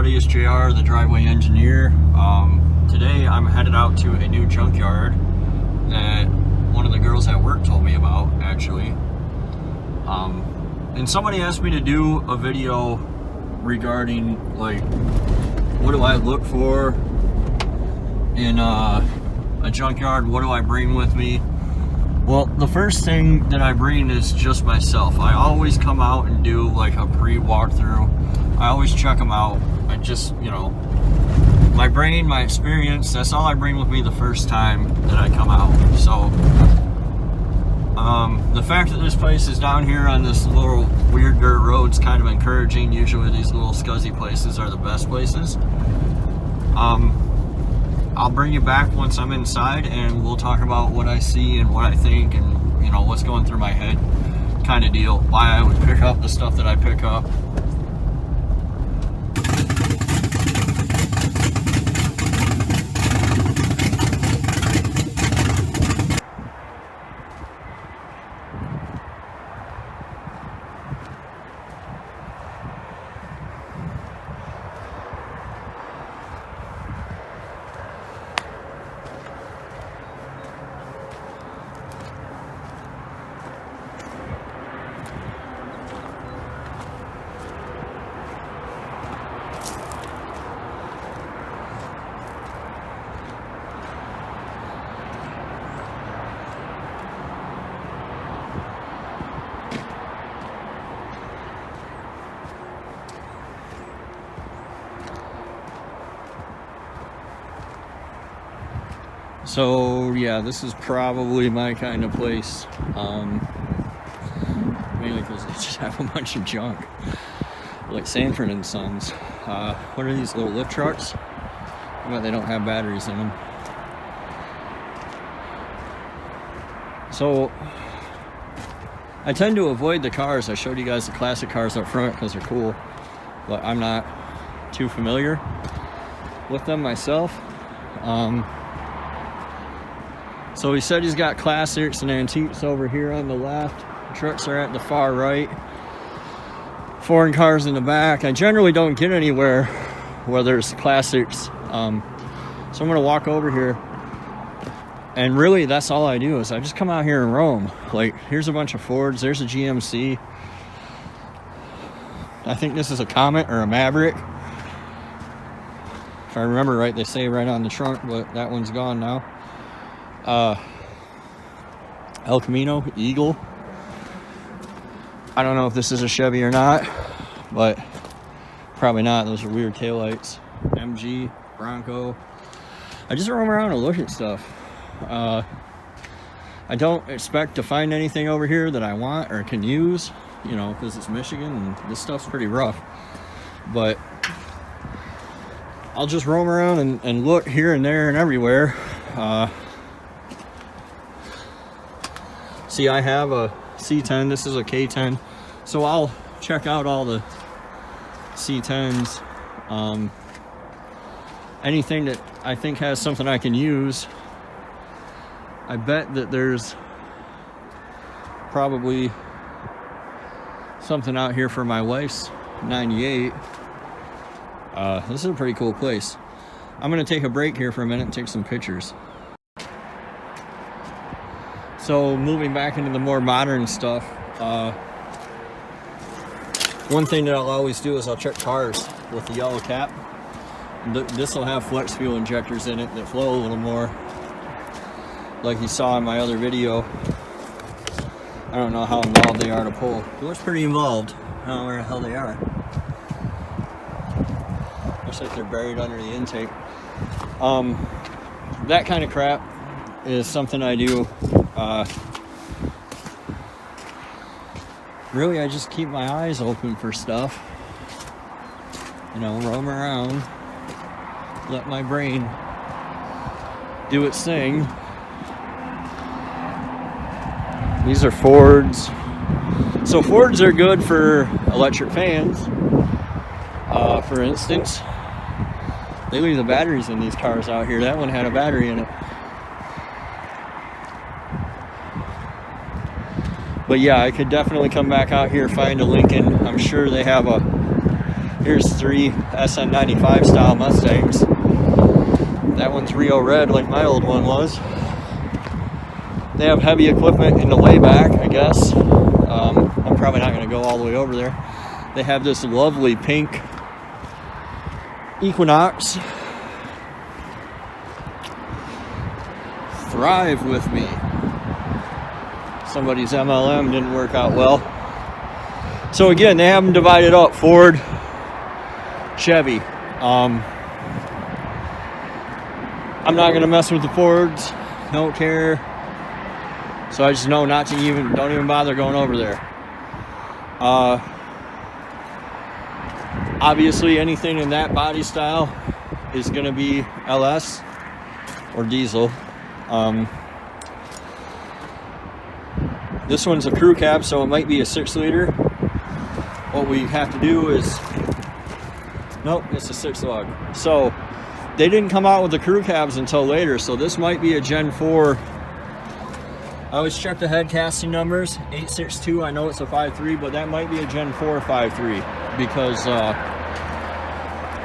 everybody, it's JR, the driveway engineer. Today I'm headed out to a new junkyard that one of the girls at work told me about, actually. And somebody asked me to do a video regarding, like, what do I look for in a junkyard? What do I bring with me? Well, the first thing that I bring is just myself. I always come out and do like a pre-walkthrough. I always check them out. I just, you know, my brain, my experience, that's all I bring with me the first time that I come out. So, the fact that this place is down here on this little weird dirt road is kind of encouraging. Usually these little scuzzy places are the best places. I'll bring you back once I'm inside and we'll talk about what I see and what I think and, you know, what's going through my head kind of deal. Why I would pick up the stuff that I pick up. So yeah, this is probably my kind of place, mainly because they just have a bunch of junk, like Sanford and Sons. What are these little lift trucks? But they don't have batteries in them. So I tend to avoid the cars. I showed you guys the classic cars up front because they're cool, but I'm not too familiar with them myself. So he said he's got classics and antiques over here on the left. Trucks are at the far right. Foreign cars in the back. I generally don't get anywhere where there's classics. So I'm gonna walk over here. And really that's all I do is I just come out here and roam. Like, here's a bunch of Fords, there's a GMC. I think this is a Comet or a Maverick. If I remember right, they say right on the trunk, but that one's gone now. El Camino, Eagle. I don't know if this is a Chevy or not, but probably not. Those are weird taillights. MG, Bronco. I just roam around and look at stuff. I don't expect to find anything over here that I want or can use, you know, because it's Michigan and this stuff's pretty rough. But I'll just roam around and look here and there and everywhere. See, I have a C10, this is a K10, so I'll check out all the C10s. Anything that I think has something I can use. I bet that there's probably something out here for my wife's 98. This is a pretty cool place. I'm gonna take a break here for a minute and take some pictures. So moving back into the more modern stuff, one thing that I'll always do is I'll check cars with the yellow cap. This will have flex fuel injectors in it that flow a little more, like you saw in my other video. I don't know how involved they are to pull. It looks pretty involved. I don't know where the hell they are. Looks like they're buried under the intake. That kind of crap is something I do. Really, I just keep my eyes open for stuff. You know, roam around, let my brain do its thing. These are Fords. So Fords are good for electric fans. For instance, they leave the batteries in these cars out here. That one had a battery in it. But yeah, I could definitely come back out here, find a Lincoln. I'm sure they have a Here's 3 SN95 style Mustangs. That one's Rio Red like my old one was. They have heavy equipment in the way back, I guess. I'm probably not going to go all the way over there. They have this lovely pink Equinox. Thrive with me. Somebody's MLM didn't work out well. So again, they have them divided up: Ford, Chevy. I'm not gonna mess with the Fords. Don't care. So I just know not to don't even bother going over there. Obviously, anything in that body style is gonna be LS or diesel. This one's a crew cab, so it might be a 6-liter. What we have to do is, nope, it's a 6-lug. So they didn't come out with the crew cabs until later, so this might be a Gen 4. I always check the head casting numbers, 862. I know it's a 5.3, but that might be a Gen 4 5.3 because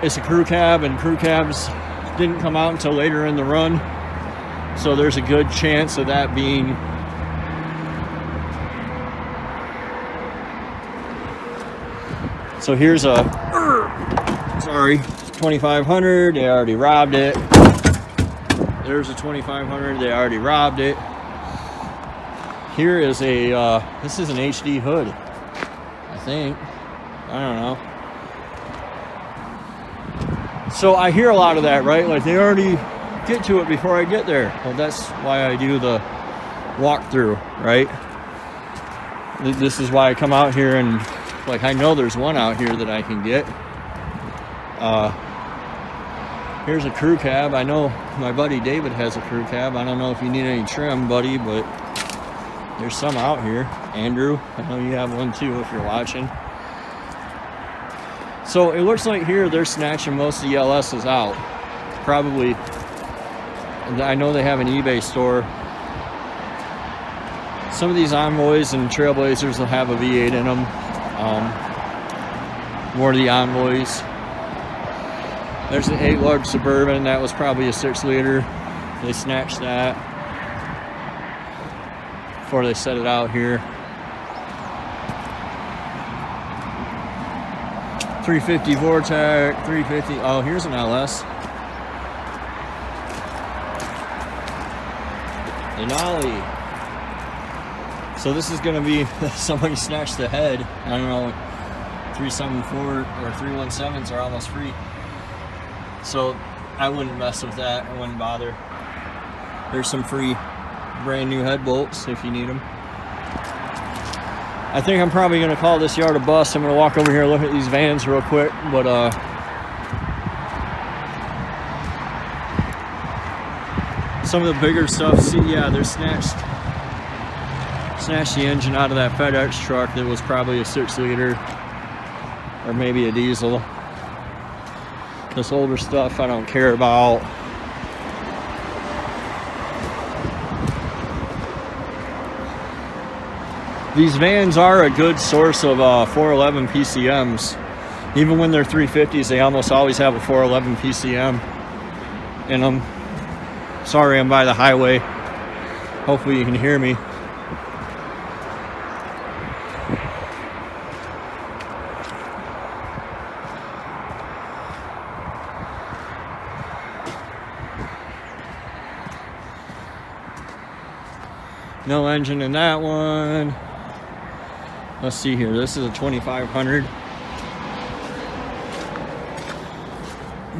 it's a crew cab, and crew cabs didn't come out until later in the run. So there's a good chance of that being so here's a 2500. They already robbed it. There's a 2500. They already robbed it. Here is a this is an HD hood, I think. I don't know. So I hear a lot of that, right? Like they already get to it before I get there. Well, that's why I do the walkthrough, right? This is why I come out here and, like, I know there's one out here that I can get. Here's a crew cab. I know my buddy David has a crew cab. I don't know if you need any trim, buddy, but there's some out here. Andrew, I know you have one too if you're watching. So it looks like here they're snatching most of the LSs out. Probably. I know they have an eBay store. Some of these Envoys and Trailblazers will have a V8 in them. More of the Envoys. There's an 8-lug Suburban. That was probably a 6-liter. They snatched that before they set it out here. 350 Vortec, 350. Oh, here's an LS. Denali. So this is going to be somebody snatched the head. I don't know, 374 or 317s are almost free. So I wouldn't mess with that. I wouldn't bother. There's some free brand new head bolts if you need them. I think I'm probably going to call this yard a bust. I'm going to walk over here and look at these vans real quick. But some of the bigger stuff, see, yeah, they're snatched the engine out of that FedEx truck that was probably a 6-liter or maybe a diesel. This older stuff I don't care about. These vans are a good source of 411 PCMs. Even when they're 350s, they almost always have a 411 PCM in them. Sorry, I'm by the highway. Hopefully you can hear me. No engine in that one. Let's see here. This is a 2500.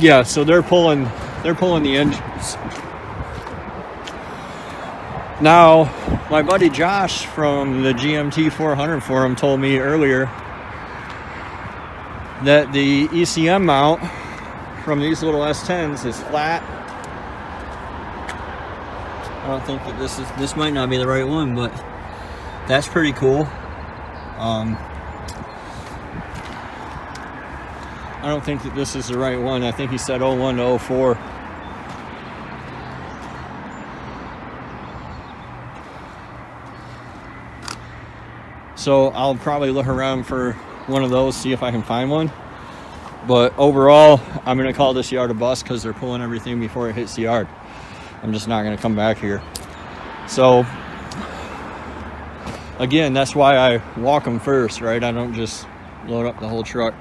Yeah, so they're pulling the engines. Now, my buddy Josh from the GMT 400 forum told me earlier that the ECM mount from these little S10s is flat. I don't think that this might not be the right one, but that's pretty cool. I don't think that this is the right one. I think he said 01 to 04. So I'll probably look around for one of those, see if I can find one. But overall, I'm going to call this yard a bust because they're pulling everything before it hits the yard. I'm just not going to come back here. So, again, that's why I walk them first, right? I don't just load up the whole truck.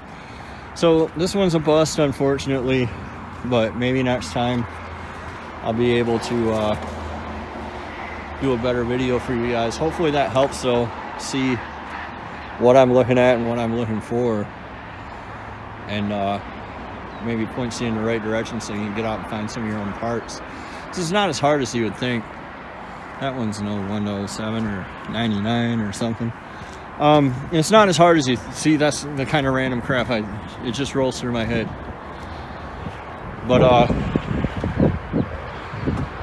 So this one's a bust, unfortunately, but maybe next time I'll be able to do a better video for you guys. Hopefully that helps, though, see what I'm looking at and what I'm looking for, and maybe points you in the right direction so you can get out and find some of your own parts. This is not as hard as you would think. That one's no 107 or 99 or something. It's not as hard as you see. That's the kind of random crap it just rolls through my head. But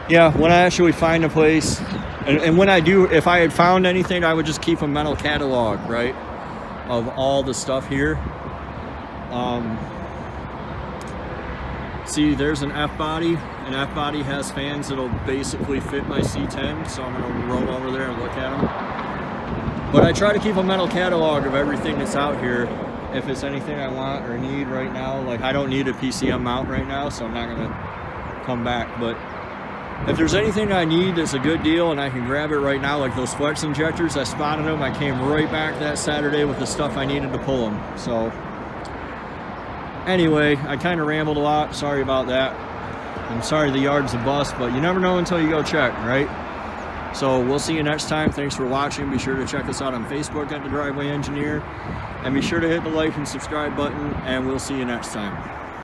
yeah, when I actually find a place, and when I do, if I had found anything, I would just keep a mental catalog, right, of all the stuff here. See, there's an F-body. An F-body has fans that'll basically fit my C10, so I'm going to roll over there and look at them. But I try to keep a mental catalog of everything that's out here. If it's anything I want or need right now, like I don't need a PCM mount right now, so I'm not going to come back. But if there's anything I need that's a good deal and I can grab it right now, like those flex injectors, I spotted them. I came right back that Saturday with the stuff I needed to pull them. So anyway, I kind of rambled a lot. Sorry about that. I'm sorry the yard's a bust, but you never know until you go check, right? So we'll see you next time. Thanks for watching. Be sure to check us out on Facebook at The Driveway Engineer. And be sure to hit the like and subscribe button, and we'll see you next time.